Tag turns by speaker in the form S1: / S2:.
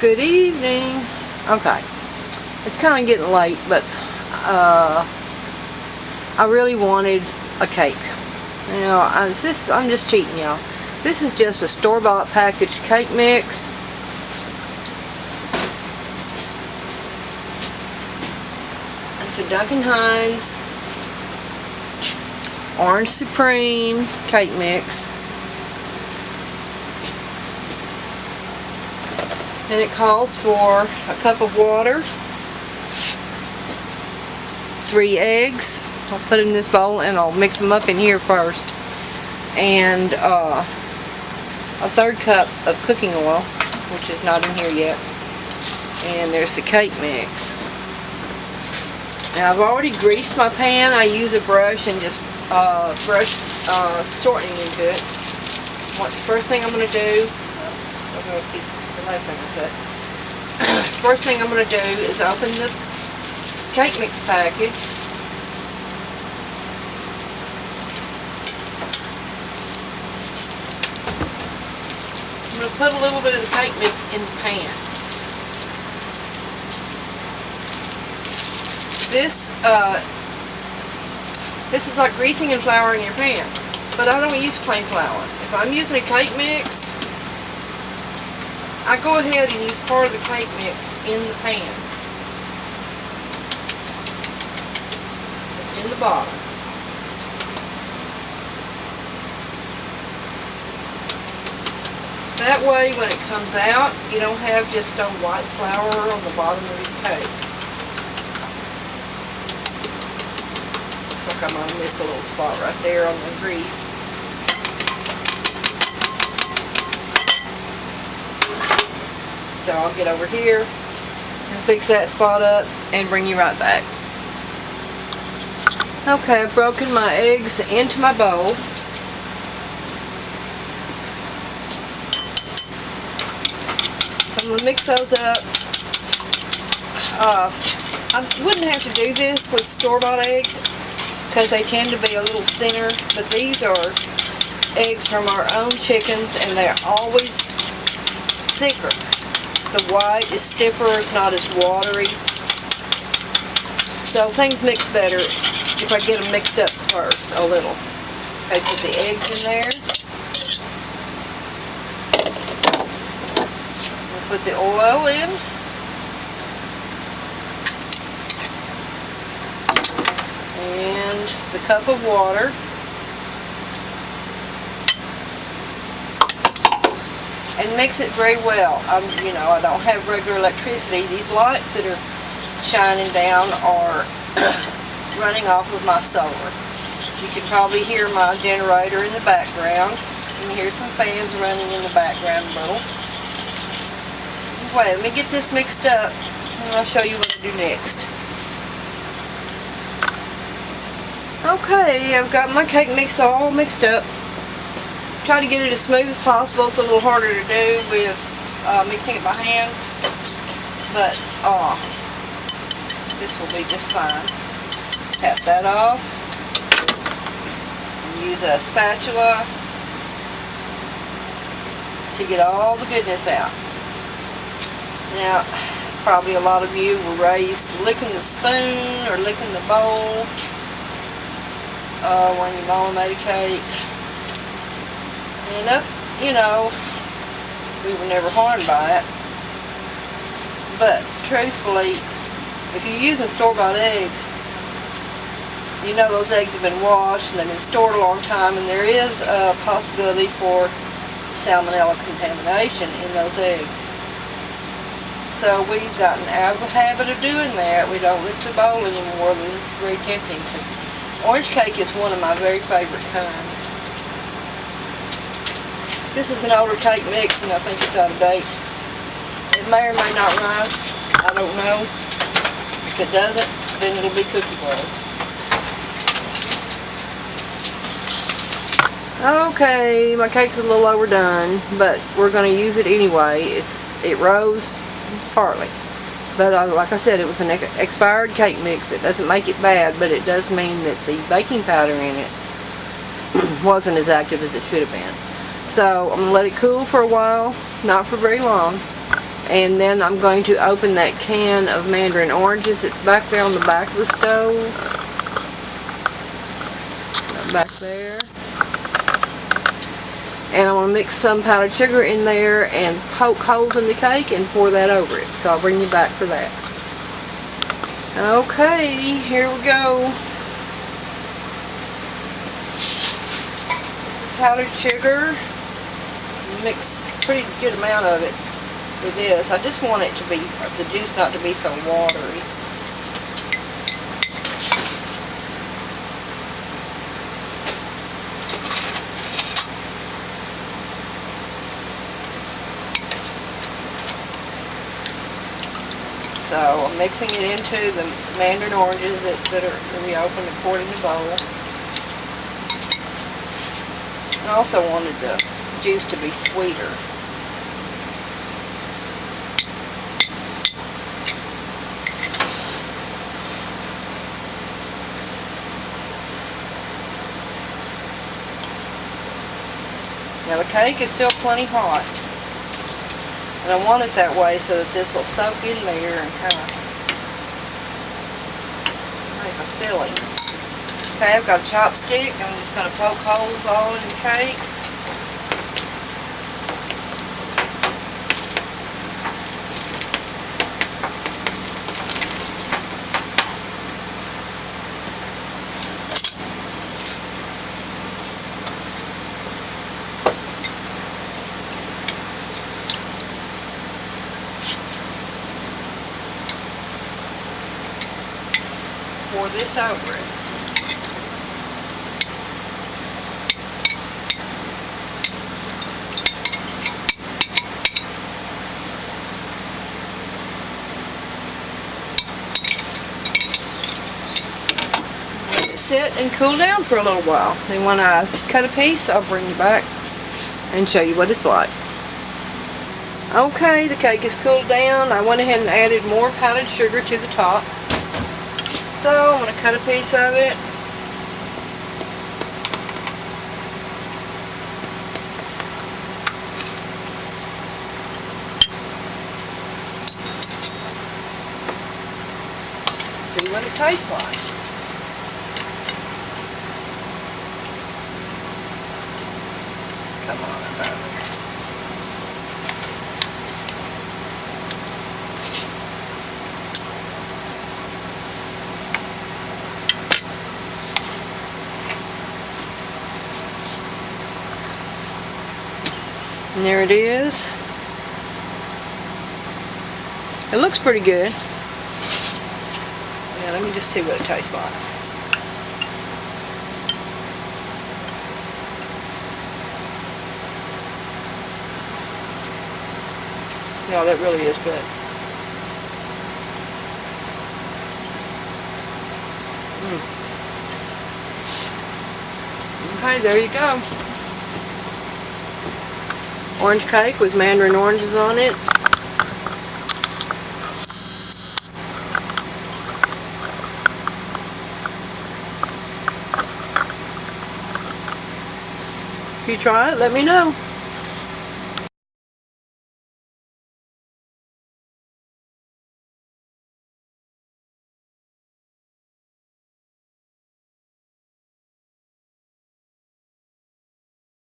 S1: Good evening. Okay, it's kind of getting late, but I really wanted a cake. You know, I'm just cheating y'all. This is just a store-bought packaged cake mix. It's a Duncan Hines Orange Supreme cake mix. And it calls for a cup of water, 3 eggs. I'll put it in this bowl and I'll mix them up in here first. And a 1/3 cup of cooking oil, which is not in here yet. And there's the cake mix. Now I've already greased my pan. I use a brush and just brush shortening into it. First thing I'm going to do, the last thing I cut. First thing I'm going to do is open the cake mix package. I'm going to put a little bit of the cake mix in the pan. This is like greasing and flouring your pan, but I don't use plain flour. If I'm using a cake mix, I go ahead and use part of the cake mix in the pan. It's in the bottom. That way, when it comes out, you don't have just a white flour on the bottom of your cake. Looks like I might have missed a little spot right there on the grease. So I'll get over here and fix that spot up and bring you right back. Okay, I've broken my eggs into my bowl. So I'm going to mix those up. I wouldn't have to do this with store-bought eggs because they tend to be a little thinner, but these are eggs from our own chickens and they're always thicker. The white is stiffer, it's not as watery. So things mix better if I get them mixed up first a little. Okay, put the eggs in there. We'll put the oil in. And the cup of water. And mix it very well. You know, I don't have regular electricity. These lights that are shining down are running off of my solar. You can probably hear my generator in the background. You can hear some fans running in the background a little. Wait, let me get this mixed up and I'll show you what to do next. Okay, I've got my cake mix all mixed up. Try to get it as smooth as possible. It's a little harder to do with mixing it by hand, but this will be just fine. Tap that off. Use a spatula to get all the goodness out. Now, probably a lot of you were raised licking the spoon or licking the bowl when your mama made a cake. And you know, we were never harmed by it. But truthfully, if you're using store-bought eggs, you know those eggs have been washed and they've been stored a long time, and there is a possibility for salmonella contamination in those eggs. So we've gotten out of the habit of doing that. We don't lick the bowl anymore. This is very tempting because orange cake is one of my very favorite kinds. This is an older cake mix and I think it's out of date. It may or may not rise. I don't know. If it doesn't, then it'll be cookie bugs. Okay, my cake's a little overdone, but we're going to use it anyway. It rose partly. But like I said, it was an expired cake mix. It doesn't make it bad, but it does mean that the baking powder in it wasn't as active as it should have been. So I'm going to let it cool for a while, not for very long, And then I'm going to open that can of mandarin oranges. It's back there on the back of the stove. Back there. And I want to mix some powdered sugar in there and poke holes in the cake and pour that over it. So I'll bring you back for that. Okay, here we go. This is powdered sugar. Mix a pretty good amount of it with this. I just want it to be, the juice not to be so watery. So I'm mixing it into the mandarin oranges that we opened and poured in the bowl. I also wanted the juice to be sweeter. Now the cake is still plenty hot. And I want it that way so that this will soak in there and kind of make a filling. Okay, I've got a chopstick. I'm just going to poke holes all in the cake. Pour this over it. Let it sit and cool down for a little while. Then when I cut a piece, I'll bring you back and show you what it's like. Okay, the cake is cooled down. I went ahead and added more powdered sugar to the top. So I'm going to cut a piece of it. See what it tastes like. Come on up over here. And there it is. It looks pretty good. Now let me just see what it tastes like. No, that really is good. Okay, there you go. Orange cake with mandarin oranges on it. If you try it, let me know.